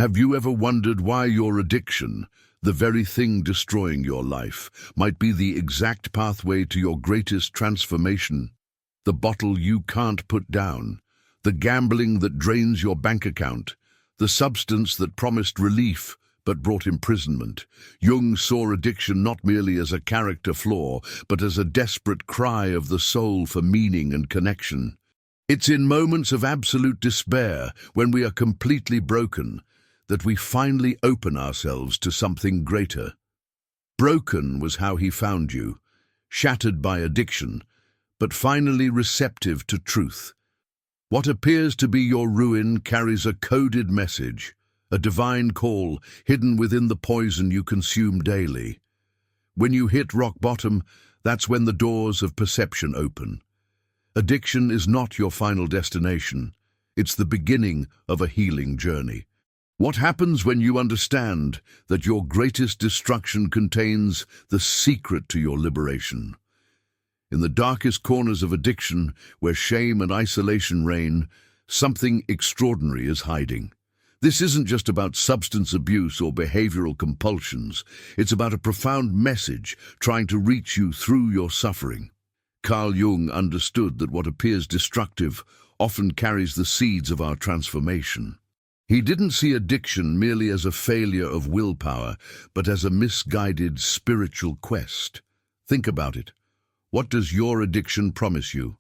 Have you ever wondered why your addiction, the very thing destroying your life, might be the exact pathway to your greatest transformation? The bottle you can't put down, the gambling that drains your bank account, the substance that promised relief but brought imprisonment. Jung saw addiction not merely as a character flaw, but as a desperate cry of the soul for meaning and connection. It's in moments of absolute despair, when we are completely broken, that we finally open ourselves to something greater. Broken was how he found you, shattered by addiction, but finally receptive to truth. What appears to be your ruin carries a coded message, a divine call hidden within the poison you consume daily. When you hit rock bottom, that's when the doors of perception open. Addiction is not your final destination. It's the beginning of a healing journey. What happens when you understand that your greatest destruction contains the secret to your liberation? In the darkest corners of addiction, where shame and isolation reign, something extraordinary is hiding. This isn't just about substance abuse or behavioral compulsions. It's about a profound message trying to reach you through your suffering. Carl Jung understood that what appears destructive often carries the seeds of our transformation. He didn't see addiction merely as a failure of willpower, but as a misguided spiritual quest. Think about it. What does your addiction promise you?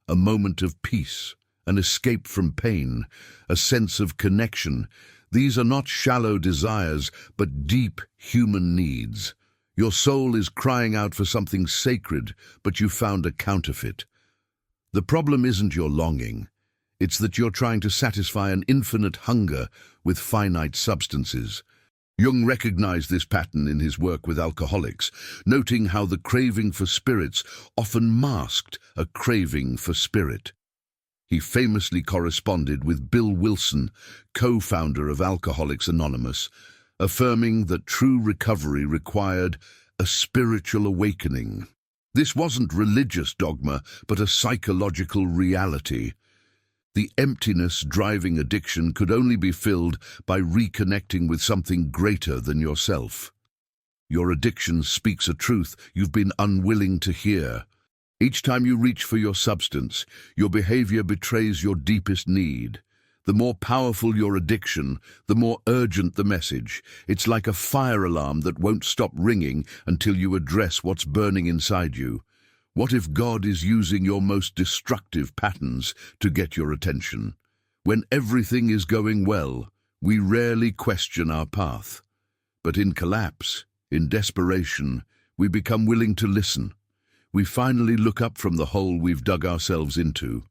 A moment of peace, an escape from pain, a sense of connection. These are not shallow desires, but deep human needs. Your soul is crying out for something sacred, but you found a counterfeit. The problem isn't your longing. It's that you're trying to satisfy an infinite hunger with finite substances. Jung recognized this pattern in his work with alcoholics, noting how the craving for spirits often masked a craving for spirit. He famously corresponded with Bill Wilson, co-founder of Alcoholics Anonymous, affirming that true recovery required a spiritual awakening. This wasn't religious dogma, but a psychological reality. The emptiness driving addiction could only be filled by reconnecting with something greater than yourself. Your addiction speaks a truth you've been unwilling to hear. Each time you reach for your substance, your behavior betrays your deepest need. The more powerful your addiction, the more urgent the message. It's like a fire alarm that won't stop ringing until you address what's burning inside you. What if God is using your most destructive patterns to get your attention? When everything is going well, we rarely question our path. But in collapse, in desperation, we become willing to listen. We finally look up from the hole we've dug ourselves into.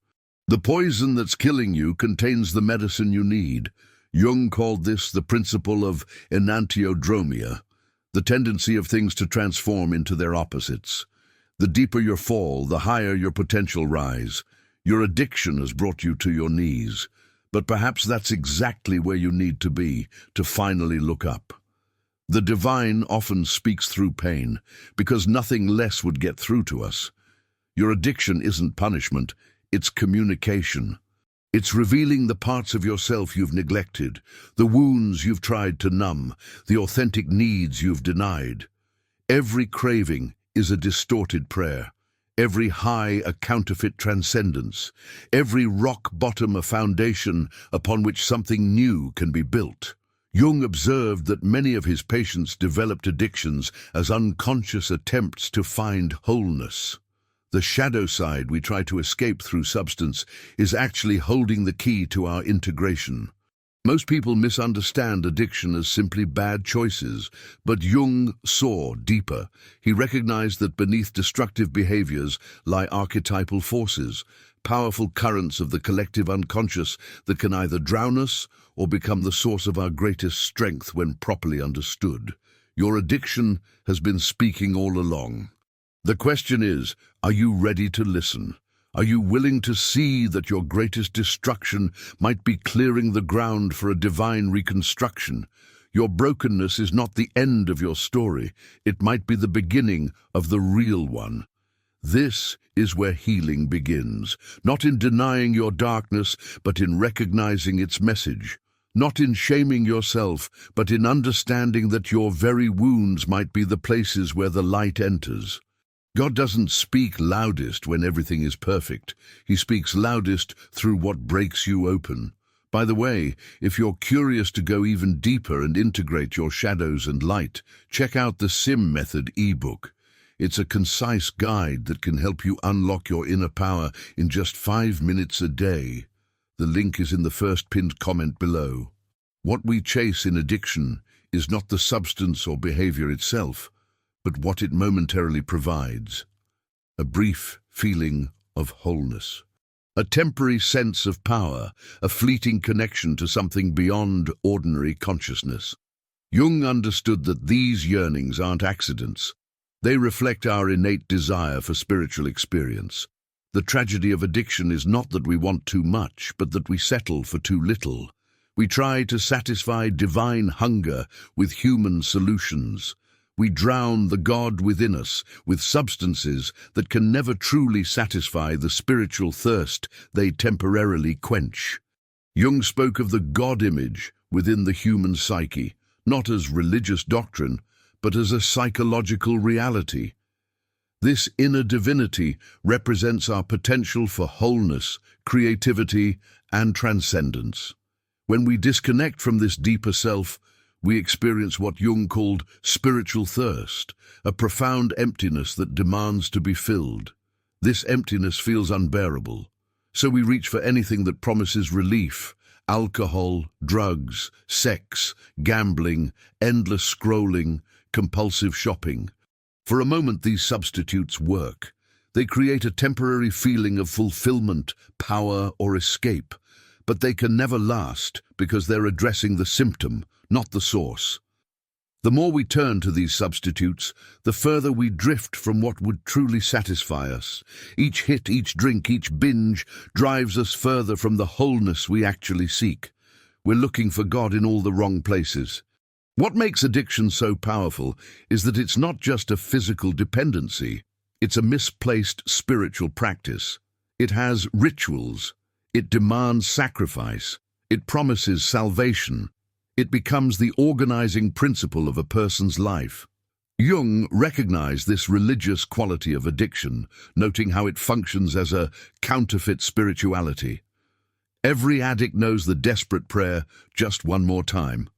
The poison that's killing you contains the medicine you need. Jung called this the principle of enantiodromia, the tendency of things to transform into their opposites. The deeper your fall, the higher your potential rise. Your addiction has brought you to your knees, but perhaps that's exactly where you need to be to finally look up. The divine often speaks through pain, because nothing less would get through to us. Your addiction isn't punishment, it's communication. It's revealing the parts of yourself you've neglected, the wounds you've tried to numb, the authentic needs you've denied. Every craving is a distorted prayer, every high a counterfeit transcendence, every rock bottom a foundation upon which something new can be built. Jung observed that many of his patients developed addictions as unconscious attempts to find wholeness. The shadow side we try to escape through substance is actually holding the key to our integration. Most people misunderstand addiction as simply bad choices, but Jung saw deeper. He recognized that beneath destructive behaviors lie archetypal forces, powerful currents of the collective unconscious that can either drown us or become the source of our greatest strength when properly understood. Your addiction has been speaking all along. The question is, are you ready to listen? Are you willing to see that your greatest destruction might be clearing the ground for a divine reconstruction? Your brokenness is not the end of your story. It might be the beginning of the real one. This is where healing begins, not in denying your darkness, but in recognizing its message. not in shaming yourself, but in understanding that your very wounds might be the places where the light enters. God doesn't speak loudest when everything is perfect. He speaks loudest through what breaks you open. By the way, if you're curious to go even deeper and integrate your shadows and light, check out the SIM Method ebook. It's a concise guide that can help you unlock your inner power in just 5 minutes a day. The link is in the first pinned comment below. What we chase in addiction is not the substance or behavior itself, but what it momentarily provides. A brief feeling of wholeness. A temporary sense of power, a fleeting connection to something beyond ordinary consciousness. Jung understood that these yearnings aren't accidents. They reflect our innate desire for spiritual experience. The tragedy of addiction is not that we want too much, but that we settle for too little. We try to satisfy divine hunger with human solutions. We drown the God within us with substances that can never truly satisfy the spiritual thirst they temporarily quench. Jung spoke of the God image within the human psyche, not as religious doctrine, but as a psychological reality. This inner divinity represents our potential for wholeness, creativity, and transcendence. When we disconnect from this deeper self, we experience what Jung called spiritual thirst, a profound emptiness that demands to be filled. This emptiness feels unbearable, so we reach for anything that promises relief: alcohol, drugs, sex, gambling, endless scrolling, compulsive shopping. For a moment, these substitutes work. They create a temporary feeling of fulfillment, power, or escape, but they can never last because they're addressing the symptom, not the source. The more we turn to these substitutes, the further we drift from what would truly satisfy us. Each hit, each drink, each binge drives us further from the wholeness we actually seek. We're looking for God in all the wrong places. What makes addiction so powerful is that it's not just a physical dependency, it's a misplaced spiritual practice. It has rituals. It demands sacrifice. It promises salvation. It becomes the organizing principle of a person's life. Jung recognized this religious quality of addiction, noting how it functions as a counterfeit spirituality. Every addict knows the desperate prayer, "Just one more time."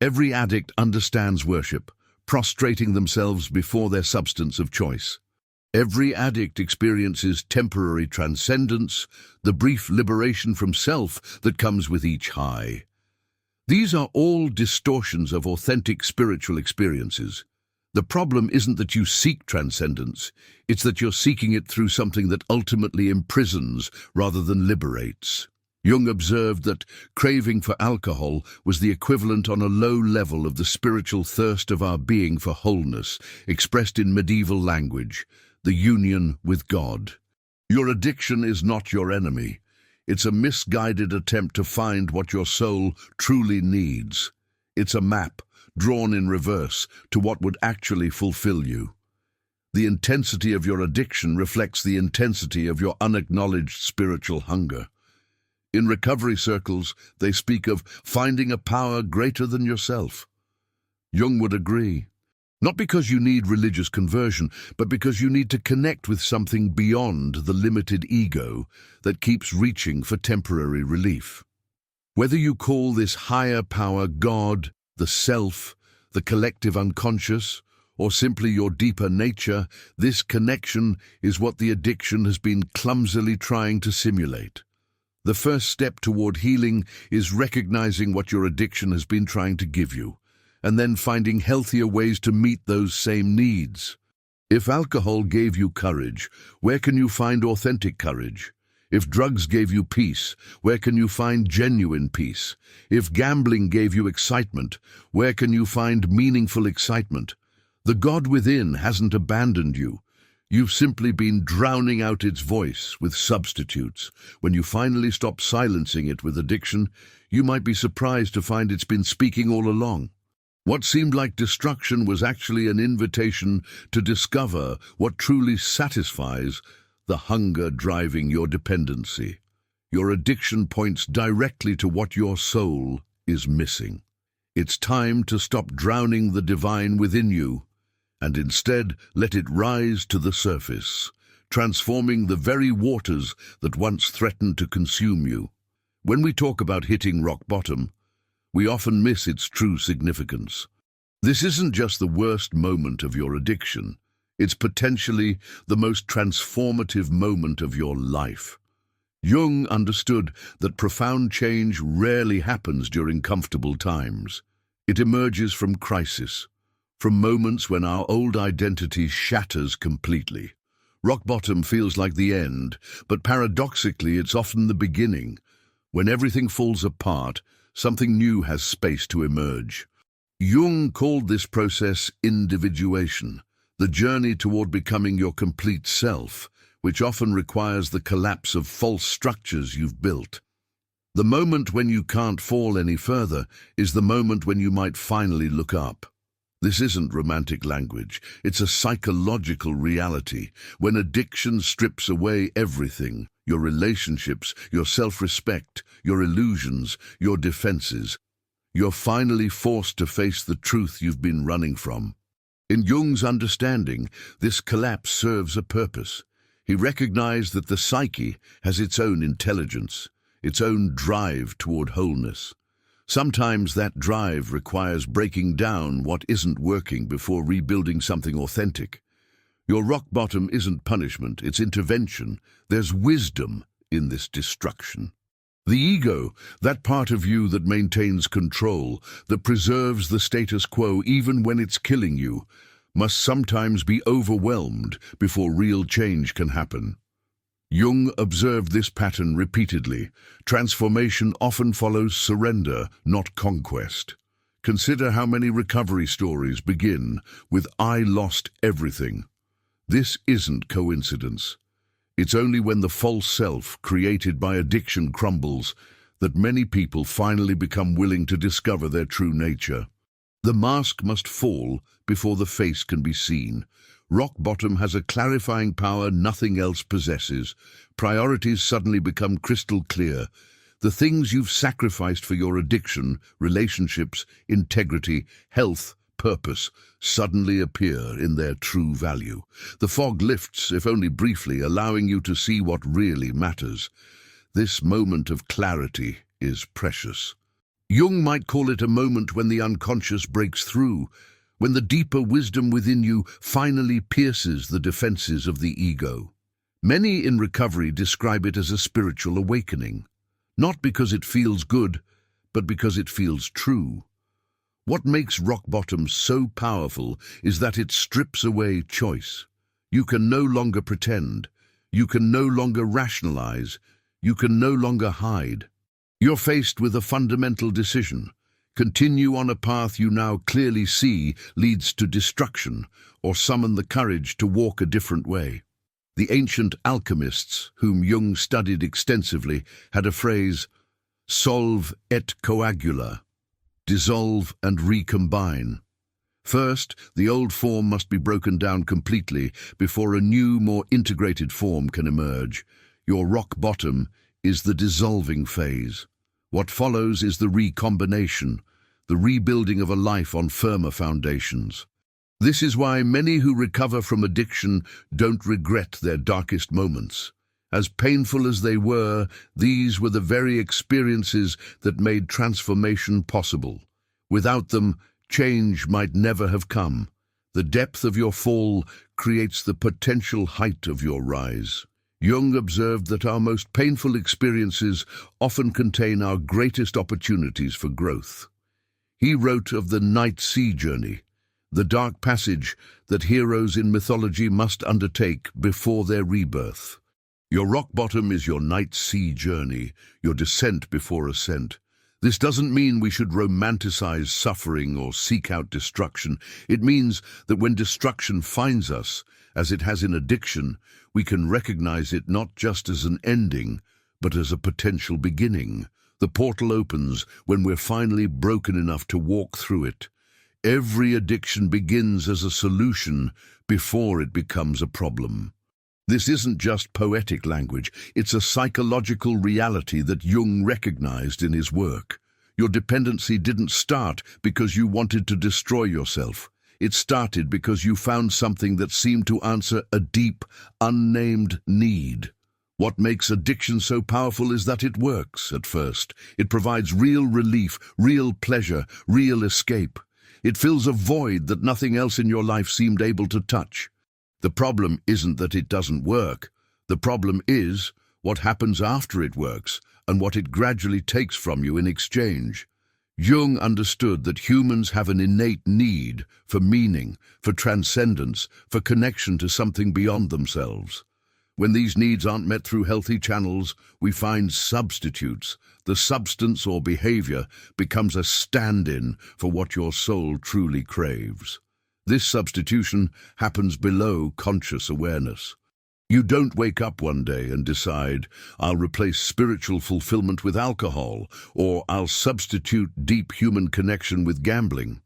Every addict understands worship, prostrating themselves before their substance of choice. Every addict experiences temporary transcendence, the brief liberation from self that comes with each high. These are all distortions of authentic spiritual experiences. The problem isn't that you seek transcendence, it's that you're seeking it through something that ultimately imprisons rather than liberates. Jung observed that craving for alcohol was the equivalent on a low level of the spiritual thirst of our being for wholeness, expressed in medieval language, the union with God. Your addiction is not your enemy. It's a misguided attempt to find what your soul truly needs. It's a map, drawn in reverse, to what would actually fulfill you. The intensity of your addiction reflects the intensity of your unacknowledged spiritual hunger. In recovery circles, they speak of finding a power greater than yourself. Jung would agree. Not because you need religious conversion, but because you need to connect with something beyond the limited ego that keeps reaching for temporary relief. Whether you call this higher power God, the self, the collective unconscious, or simply your deeper nature, this connection is what the addiction has been clumsily trying to simulate. The first step toward healing is recognizing what your addiction has been trying to give you, and then finding healthier ways to meet those same needs. If alcohol gave you courage, where can you find authentic courage? If drugs gave you peace, where can you find genuine peace? If gambling gave you excitement, where can you find meaningful excitement? The God within hasn't abandoned you. You've simply been drowning out its voice with substitutes. When you finally stop silencing it with addiction, you might be surprised to find it's been speaking all along. What seemed like destruction was actually an invitation to discover what truly satisfies the hunger driving your dependency. Your addiction points directly to what your soul is missing. It's time to stop drowning the divine within you and instead let it rise to the surface, transforming the very waters that once threatened to consume you. When we talk about hitting rock bottom, we often miss its true significance. This isn't just the worst moment of your addiction, it's potentially the most transformative moment of your life. Jung understood that profound change rarely happens during comfortable times. It emerges from crisis, from moments when our old identity shatters completely. Rock bottom feels like the end, but paradoxically it's often the beginning. When everything falls apart, something new has space to emerge. Jung called this process individuation, the journey toward becoming your complete self, which often requires the collapse of false structures you've built. The moment when you can't fall any further is the moment when you might finally look up. This isn't romantic language, it's a psychological reality. When addiction strips away everything, your relationships, your self-respect, your illusions, your defenses, you're finally forced to face the truth you've been running from. In Jung's understanding, this collapse serves a purpose. He recognized that the psyche has its own intelligence, its own drive toward wholeness. Sometimes that drive requires breaking down what isn't working before rebuilding something authentic. Your rock bottom isn't punishment, it's intervention. There's wisdom in this destruction. The ego, that part of you that maintains control, that preserves the status quo even when it's killing you, must sometimes be overwhelmed before real change can happen. Jung observed this pattern repeatedly. Transformation often follows surrender, not conquest. Consider how many recovery stories begin with "I lost everything." This isn't coincidence. It's only when the false self created by addiction crumbles that many people finally become willing to discover their true nature. The mask must fall before the face can be seen. Rock bottom has a clarifying power nothing else possesses. Priorities suddenly become crystal clear. The things you've sacrificed for your addiction, relationships, integrity, health, purpose, suddenly appear in their true value. The fog lifts, if only briefly, allowing you to see what really matters. This moment of clarity is precious. Jung might call it a moment when the unconscious breaks through, when the deeper wisdom within you finally pierces the defenses of the ego. Many in recovery describe it as a spiritual awakening, not because it feels good, but because it feels true. What makes rock bottom so powerful is that it strips away choice. You can no longer pretend. You can no longer rationalize. You can no longer hide. You're faced with a fundamental decision. Continue on a path you now clearly see leads to destruction, or summon the courage to walk a different way. The ancient alchemists, whom Jung studied extensively, had a phrase, "Solve et coagula," dissolve and recombine. First, the old form must be broken down completely before a new, more integrated form can emerge. Your rock bottom is the dissolving phase. What follows is the recombination, the rebuilding of a life on firmer foundations. This is why many who recover from addiction don't regret their darkest moments. As painful as they were, these were the very experiences that made transformation possible. Without them, change might never have come. The depth of your fall creates the potential height of your rise. Jung observed that our most painful experiences often contain our greatest opportunities for growth. He wrote of the night sea journey, the dark passage that heroes in mythology must undertake before their rebirth. Your rock bottom is your night sea journey, your descent before ascent. This doesn't mean we should romanticize suffering or seek out destruction. It means that when destruction finds us, as it has in addiction, we can recognize it not just as an ending, but as a potential beginning. The portal opens when we're finally broken enough to walk through it. Every addiction begins as a solution before it becomes a problem. This isn't just poetic language, it's a psychological reality that Jung recognized in his work. Your dependency didn't start because you wanted to destroy yourself. It started because you found something that seemed to answer a deep, unnamed need. What makes addiction so powerful is that it works at first. It provides real relief, real pleasure, real escape. It fills a void that nothing else in your life seemed able to touch. The problem isn't that it doesn't work. The problem is what happens after it works and what it gradually takes from you in exchange. Jung understood that humans have an innate need for meaning, for transcendence, for connection to something beyond themselves. When these needs aren't met through healthy channels, we find substitutes. The substance or behavior becomes a stand-in for what your soul truly craves. This substitution happens below conscious awareness. You don't wake up one day and decide, I'll replace spiritual fulfillment with alcohol, or I'll substitute deep human connection with gambling.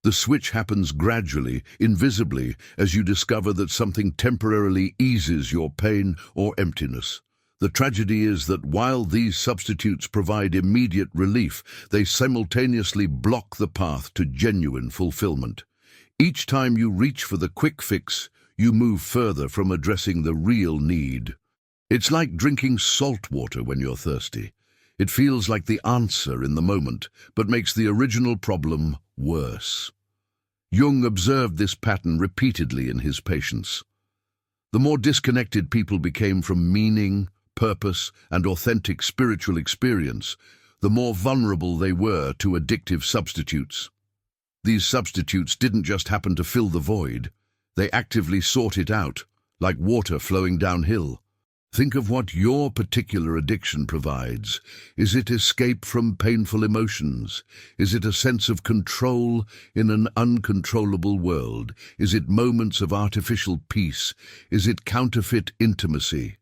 The switch happens gradually, invisibly, as you discover that something temporarily eases your pain or emptiness. The tragedy is that while these substitutes provide immediate relief, they simultaneously block the path to genuine fulfillment. Each time you reach for the quick fix, you move further from addressing the real need. It's like drinking salt water when you're thirsty. It feels like the answer in the moment, but makes the original problem worse. Jung observed this pattern repeatedly in his patients. The more disconnected people became from meaning, purpose, and authentic spiritual experience, the more vulnerable they were to addictive substitutes. These substitutes didn't just happen to fill the void. They actively sought it out, like water flowing downhill. Think of what your particular addiction provides. Is it escape from painful emotions? Is it a sense of control in an uncontrollable world? Is it moments of artificial peace? Is it counterfeit intimacy?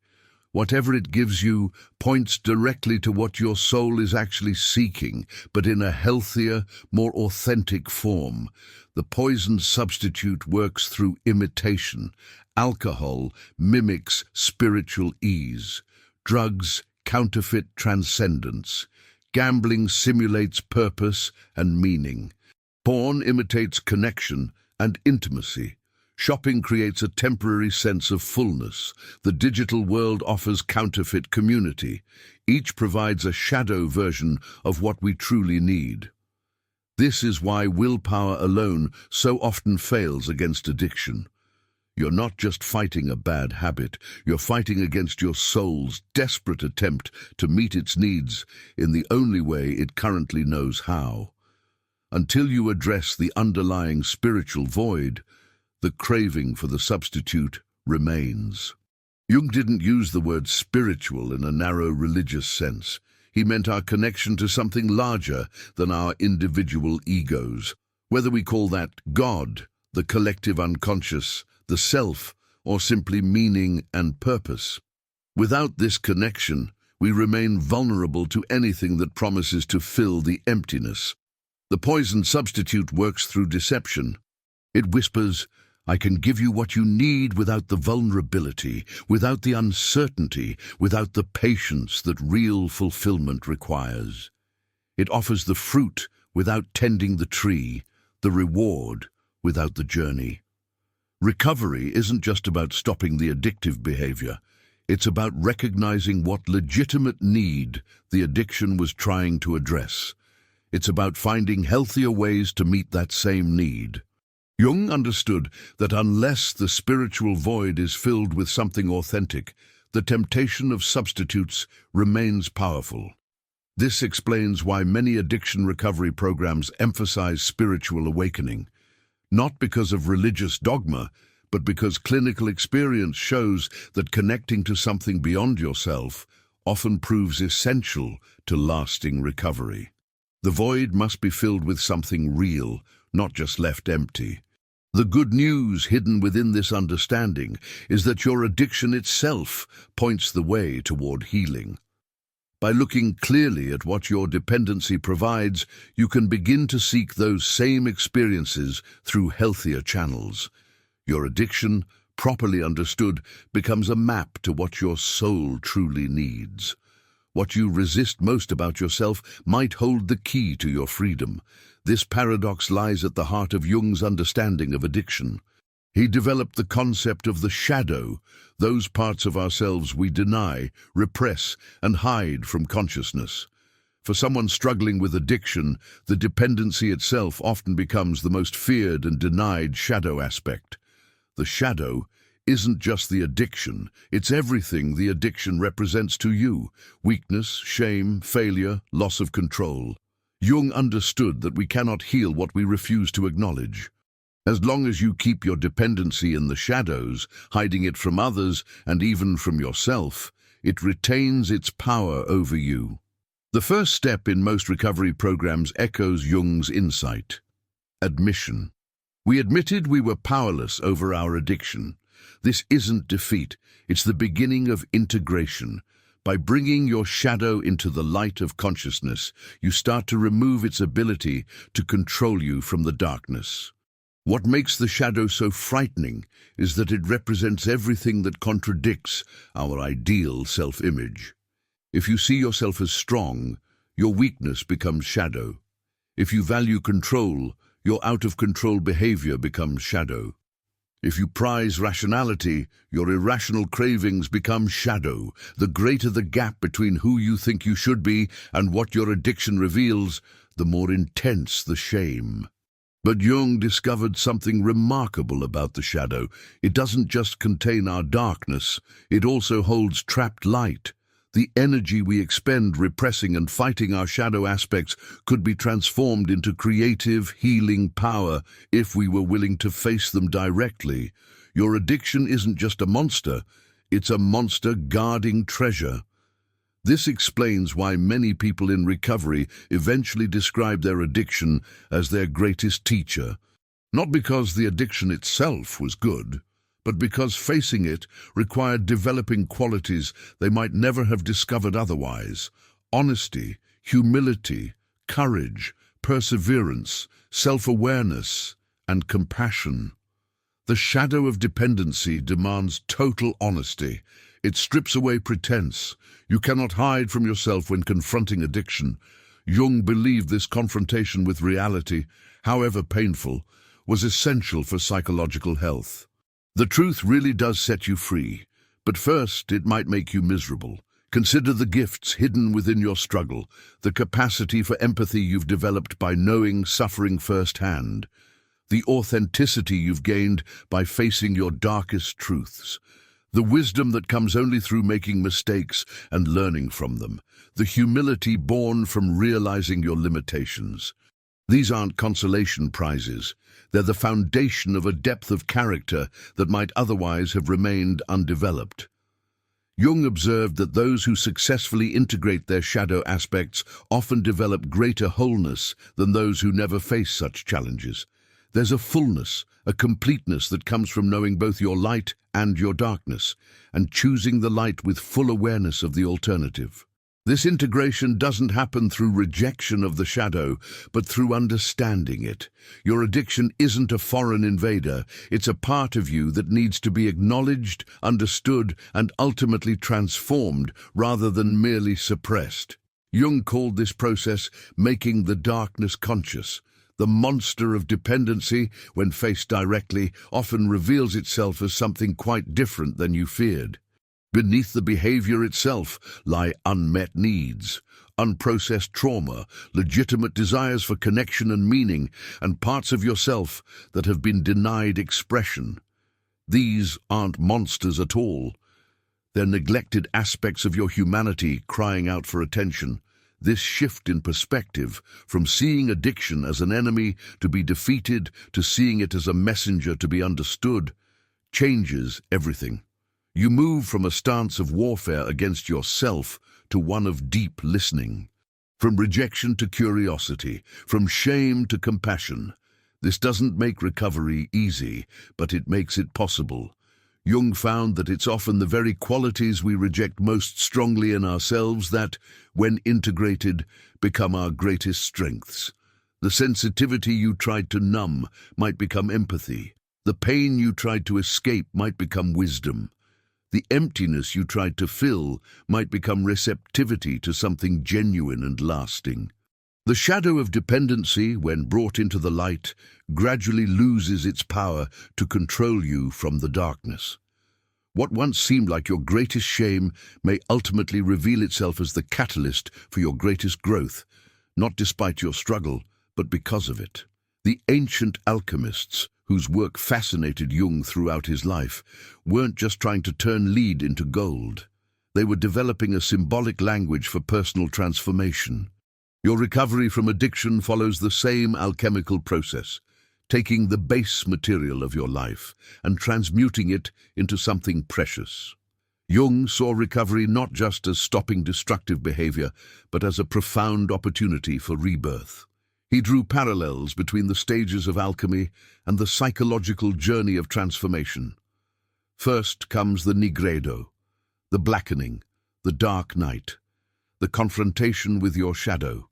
Whatever it gives you points directly to what your soul is actually seeking, but in a healthier, more authentic form. The poison substitute works through imitation. Alcohol mimics spiritual ease. Drugs counterfeit transcendence. Gambling simulates purpose and meaning. Porn imitates connection and intimacy. Shopping creates a temporary sense of fullness. The digital world offers counterfeit community. Each provides a shadow version of what we truly need. This is why willpower alone so often fails against addiction. You're not just fighting a bad habit, you're fighting against your soul's desperate attempt to meet its needs in the only way it currently knows how. Until you address the underlying spiritual void, the craving for the substitute remains. Jung didn't use the word spiritual in a narrow religious sense. He meant our connection to something larger than our individual egos. Whether we call that God, the collective unconscious, the self, or simply meaning and purpose. Without this connection, we remain vulnerable to anything that promises to fill the emptiness. The poison substitute works through deception. It whispers, I can give you what you need without the vulnerability, without the uncertainty, without the patience that real fulfillment requires. It offers the fruit without tending the tree, the reward without the journey. Recovery isn't just about stopping the addictive behavior. It's about recognizing what legitimate need the addiction was trying to address. It's about finding healthier ways to meet that same need. Jung understood that unless the spiritual void is filled with something authentic, the temptation of substitutes remains powerful. This explains why many addiction recovery programs emphasize spiritual awakening, not because of religious dogma, but because clinical experience shows that connecting to something beyond yourself often proves essential to lasting recovery. The void must be filled with something real, not just left empty. The good news hidden within this understanding is that your addiction itself points the way toward healing. By looking clearly at what your dependency provides, you can begin to seek those same experiences through healthier channels. Your addiction, properly understood, becomes a map to what your soul truly needs. What you resist most about yourself might hold the key to your freedom. This paradox lies at the heart of Jung's understanding of addiction. He developed the concept of the shadow, those parts of ourselves we deny, repress, and hide from consciousness. For someone struggling with addiction, the dependency itself often becomes the most feared and denied shadow aspect. The shadow isn't just the addiction, it's everything the addiction represents to you: weakness, shame, failure, loss of control. Jung understood that we cannot heal what we refuse to acknowledge. As long as you keep your dependency in the shadows, hiding it from others and even from yourself, it retains its power over you. The first step in most recovery programs echoes Jung's insight: admission. We admitted we were powerless over our addiction. This isn't defeat, it's the beginning of integration. By bringing your shadow into the light of consciousness, you start to remove its ability to control you from the darkness. What makes the shadow so frightening is that it represents everything that contradicts our ideal self-image. If you see yourself as strong, your weakness becomes shadow. If you value control, your out-of-control behavior becomes shadow. If you prize rationality, your irrational cravings become shadow. The greater the gap between who you think you should be and what your addiction reveals, the more intense the shame. But Jung discovered something remarkable about the shadow. It doesn't just contain our darkness, it also holds trapped light. The energy we expend repressing and fighting our shadow aspects could be transformed into creative, healing power if we were willing to face them directly. Your addiction isn't just a monster, it's a monster guarding treasure. This explains why many people in recovery eventually describe their addiction as their greatest teacher. Not because the addiction itself was good, but because facing it required developing qualities they might never have discovered otherwise: honesty, humility, courage, perseverance, self-awareness, and compassion. The shadow of dependency demands total honesty. It strips away pretense. You cannot hide from yourself when confronting addiction. Jung believed this confrontation with reality, however painful, was essential for psychological health. The truth really does set you free, but first it might make you miserable. Consider the gifts hidden within your struggle, the capacity for empathy you've developed by knowing suffering firsthand, the authenticity you've gained by facing your darkest truths, the wisdom that comes only through making mistakes and learning from them, the humility born from realizing your limitations. These aren't consolation prizes. They're the foundation of a depth of character that might otherwise have remained undeveloped. Jung observed that those who successfully integrate their shadow aspects often develop greater wholeness than those who never face such challenges. There's a fullness, a completeness that comes from knowing both your light and your darkness, and choosing the light with full awareness of the alternative. This integration doesn't happen through rejection of the shadow, but through understanding it. Your addiction isn't a foreign invader, it's a part of you that needs to be acknowledged, understood, and ultimately transformed rather than merely suppressed. Jung called this process making the darkness conscious. The monster of dependency, when faced directly, often reveals itself as something quite different than you feared. Beneath the behavior itself lie unmet needs, unprocessed trauma, legitimate desires for connection and meaning, and parts of yourself that have been denied expression. These aren't monsters at all. They're neglected aspects of your humanity crying out for attention. This shift in perspective, from seeing addiction as an enemy to be defeated to seeing it as a messenger to be understood, changes everything. You move from a stance of warfare against yourself to one of deep listening. From rejection to curiosity, from shame to compassion. This doesn't make recovery easy, but it makes it possible. Jung found that it's often the very qualities we reject most strongly in ourselves that, when integrated, become our greatest strengths. The sensitivity you tried to numb might become empathy. The pain you tried to escape might become wisdom. The emptiness you tried to fill might become receptivity to something genuine and lasting. The shadow of dependency, when brought into the light, gradually loses its power to control you from the darkness. What once seemed like your greatest shame may ultimately reveal itself as the catalyst for your greatest growth, not despite your struggle, but because of it. The ancient alchemists, whose work fascinated Jung throughout his life, weren't just trying to turn lead into gold. They were developing a symbolic language for personal transformation. Your recovery from addiction follows the same alchemical process, taking the base material of your life and transmuting it into something precious. Jung saw recovery not just as stopping destructive behavior, but as a profound opportunity for rebirth. He drew parallels between the stages of alchemy and the psychological journey of transformation. First comes the nigredo, the blackening, the dark night, the confrontation with your shadow.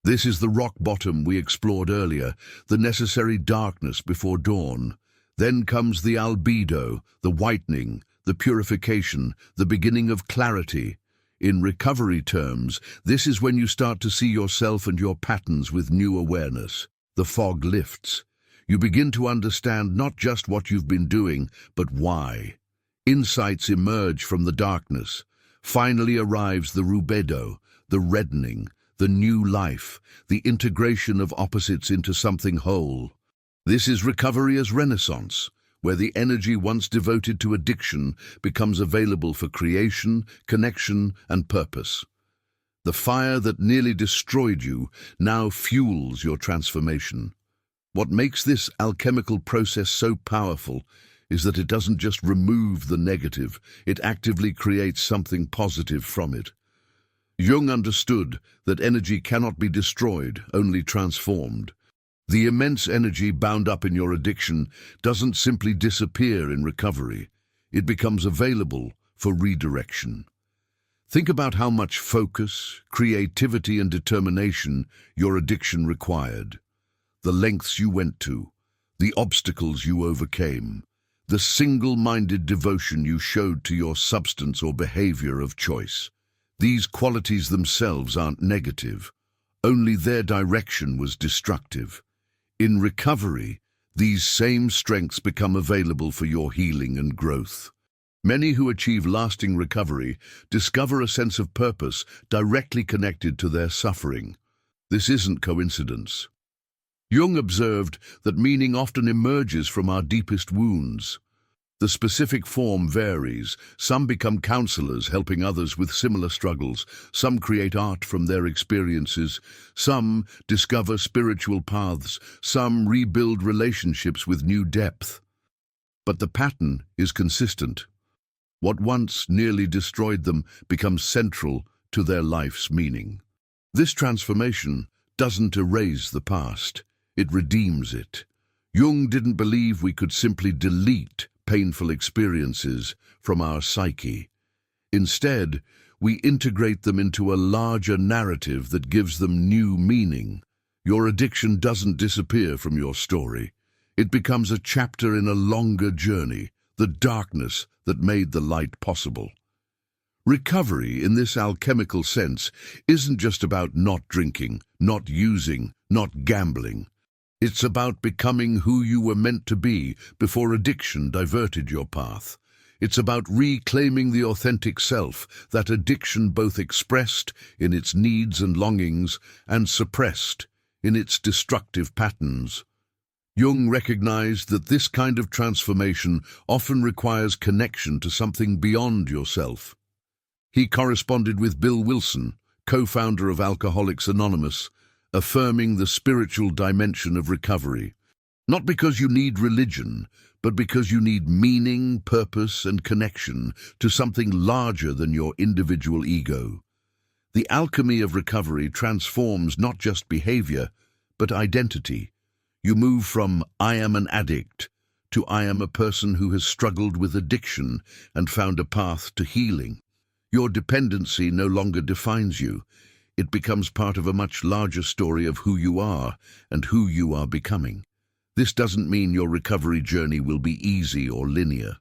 This is the rock bottom we explored earlier, the necessary darkness before dawn. Then comes the albedo, the whitening, the purification, the beginning of clarity. In recovery terms, this is when you start to see yourself and your patterns with new awareness. The fog lifts. You begin to understand not just what you've been doing, but why. Insights emerge from the darkness. Finally arrives the rubedo, the reddening, the new life, the integration of opposites into something whole. This is recovery as renaissance, where the energy once devoted to addiction becomes available for creation, connection, and purpose. The fire that nearly destroyed you now fuels your transformation. What makes this alchemical process so powerful is that it doesn't just remove the negative, it actively creates something positive from it. Jung understood that energy cannot be destroyed, only transformed. The immense energy bound up in your addiction doesn't simply disappear in recovery. It becomes available for redirection. Think about how much focus, creativity, and determination your addiction required. The lengths you went to, the obstacles you overcame, the single-minded devotion you showed to your substance or behavior of choice. These qualities themselves aren't negative, only their direction was destructive. In recovery, these same strengths become available for your healing and growth. Many who achieve lasting recovery discover a sense of purpose directly connected to their suffering. This isn't coincidence. Jung observed that meaning often emerges from our deepest wounds. The specific form varies. Some become counselors, helping others with similar struggles. Some create art from their experiences. Some discover spiritual paths. Some rebuild relationships with new depth. But the pattern is consistent. What once nearly destroyed them becomes central to their life's meaning. This transformation doesn't erase the past. It redeems it. Jung didn't believe we could simply delete painful experiences from our psyche. Instead, we integrate them into a larger narrative that gives them new meaning. Your addiction doesn't disappear from your story. It becomes a chapter in a longer journey, the darkness that made the light possible. Recovery, in this alchemical sense, isn't just about not drinking, not using, not gambling. It's about becoming who you were meant to be before addiction diverted your path. It's about reclaiming the authentic self that addiction both expressed in its needs and longings and suppressed in its destructive patterns. Jung recognized that this kind of transformation often requires connection to something beyond yourself. He corresponded with Bill Wilson, co-founder of Alcoholics Anonymous, affirming the spiritual dimension of recovery. Not because you need religion, but because you need meaning, purpose, and connection to something larger than your individual ego. The alchemy of recovery transforms not just behavior, but identity. You move from "I am an addict" to "I am a person who has struggled with addiction and found a path to healing." Your dependency no longer defines you. It becomes part of a much larger story of who you are and who you are becoming. This doesn't mean your recovery journey will be easy or linear.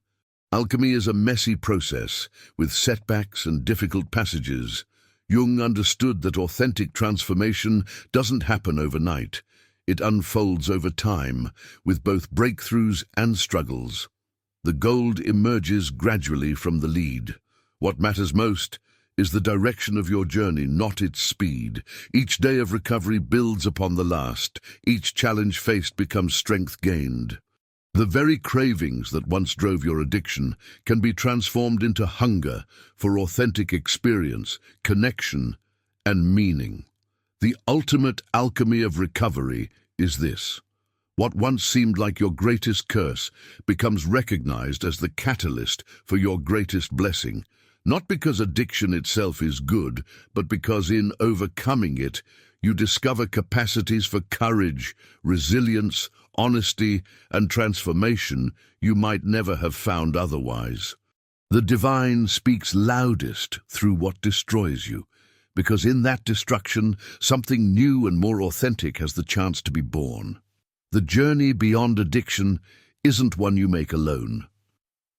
Alchemy is a messy process, with setbacks and difficult passages. Jung understood that authentic transformation doesn't happen overnight. It unfolds over time, with both breakthroughs and struggles. The gold emerges gradually from the lead. What matters most is the direction of your journey, not its speed. Each day of recovery builds upon the last. Each challenge faced becomes strength gained. The very cravings that once drove your addiction can be transformed into hunger for authentic experience, connection, and meaning. The ultimate alchemy of recovery is this. What once seemed like your greatest curse becomes recognized as the catalyst for your greatest blessing, not because addiction itself is good, but because in overcoming it, you discover capacities for courage, resilience, honesty, and transformation you might never have found otherwise. The divine speaks loudest through what destroys you, because in that destruction, something new and more authentic has the chance to be born. The journey beyond addiction isn't one you make alone.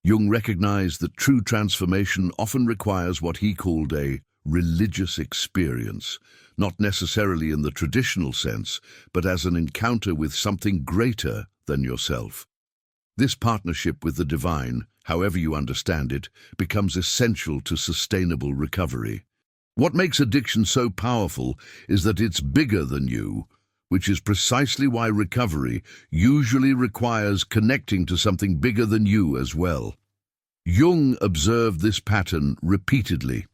Jung recognized that true transformation often requires what he called a religious experience, not necessarily in the traditional sense, but as an encounter with something greater than yourself. This partnership with the divine, however you understand it, becomes essential to sustainable recovery. What makes addiction so powerful is that it's bigger than you, which is precisely why recovery usually requires connecting to something bigger than you as well. Jung observed this pattern repeatedly.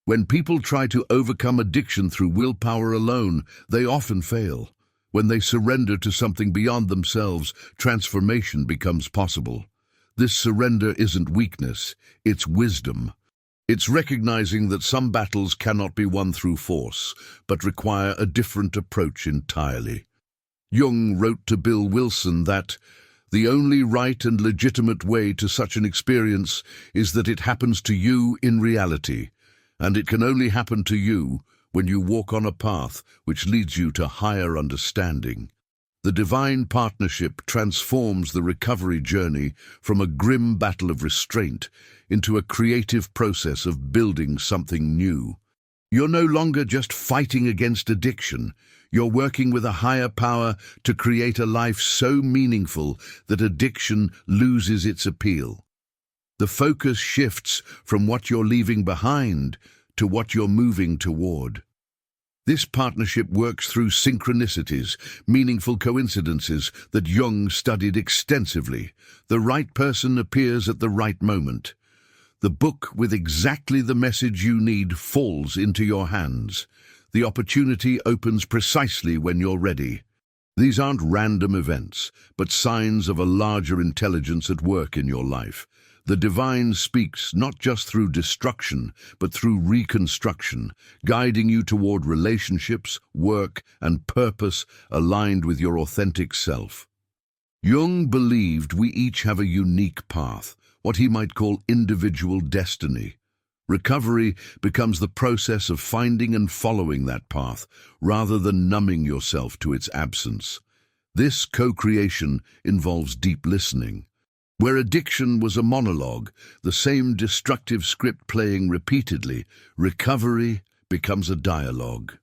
When people try to overcome addiction through willpower alone, they often fail. When they surrender to something beyond themselves, transformation becomes possible. This surrender isn't weakness, it's wisdom. It's recognizing that some battles cannot be won through force, but require a different approach entirely. Jung wrote to Bill Wilson that the only right and legitimate way to such an experience is that it happens to you in reality, and it can only happen to you when you walk on a path which leads you to higher understanding. The divine partnership transforms the recovery journey from a grim battle of restraint into a creative process of building something new. You're no longer just fighting against addiction. You're working with a higher power to create a life so meaningful that addiction loses its appeal. The focus shifts from what you're leaving behind to what you're moving toward. This partnership works through synchronicities, meaningful coincidences that Jung studied extensively. The right person appears at the right moment. The book with exactly the message you need falls into your hands. The opportunity opens precisely when you're ready. These aren't random events, but signs of a larger intelligence at work in your life. The divine speaks not just through destruction, but through reconstruction, guiding you toward relationships, work, and purpose aligned with your authentic self. Jung believed we each have a unique path, what he might call individual destiny. Recovery becomes the process of finding and following that path, rather than numbing yourself to its absence. This co-creation involves deep listening. Where addiction was a monologue, the same destructive script playing repeatedly, recovery becomes a dialogue.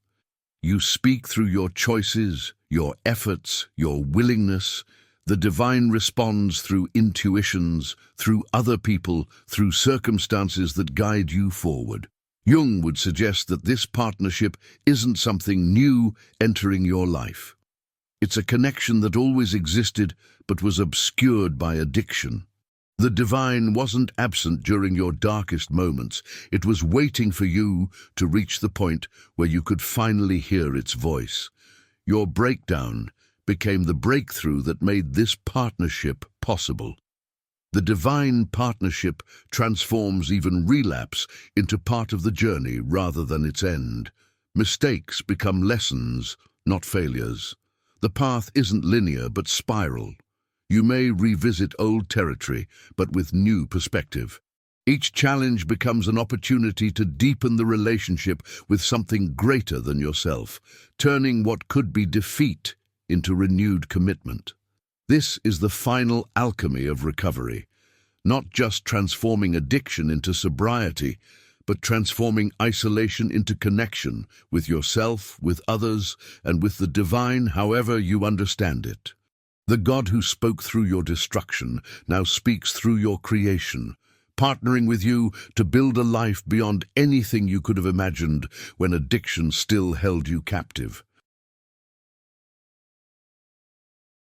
You speak through your choices, your efforts, your willingness. The divine responds through intuitions, through other people, through circumstances that guide you forward. Jung would suggest that this partnership isn't something new entering your life. It's a connection that always existed but was obscured by addiction. The divine wasn't absent during your darkest moments. It was waiting for you to reach the point where you could finally hear its voice. Your breakdown became the breakthrough that made this partnership possible. The divine partnership transforms even relapse into part of the journey rather than its end. Mistakes become lessons, not failures. The path isn't linear but spiral. You may revisit old territory, but with new perspective. Each challenge becomes an opportunity to deepen the relationship with something greater than yourself, turning what could be defeat into renewed commitment. This is the final alchemy of recovery. not just transforming addiction into sobriety, but transforming isolation into connection with yourself, with others, and with the divine, however you understand it. The God who spoke through your destruction now speaks through your creation, partnering with you to build a life beyond anything you could have imagined when addiction still held you captive.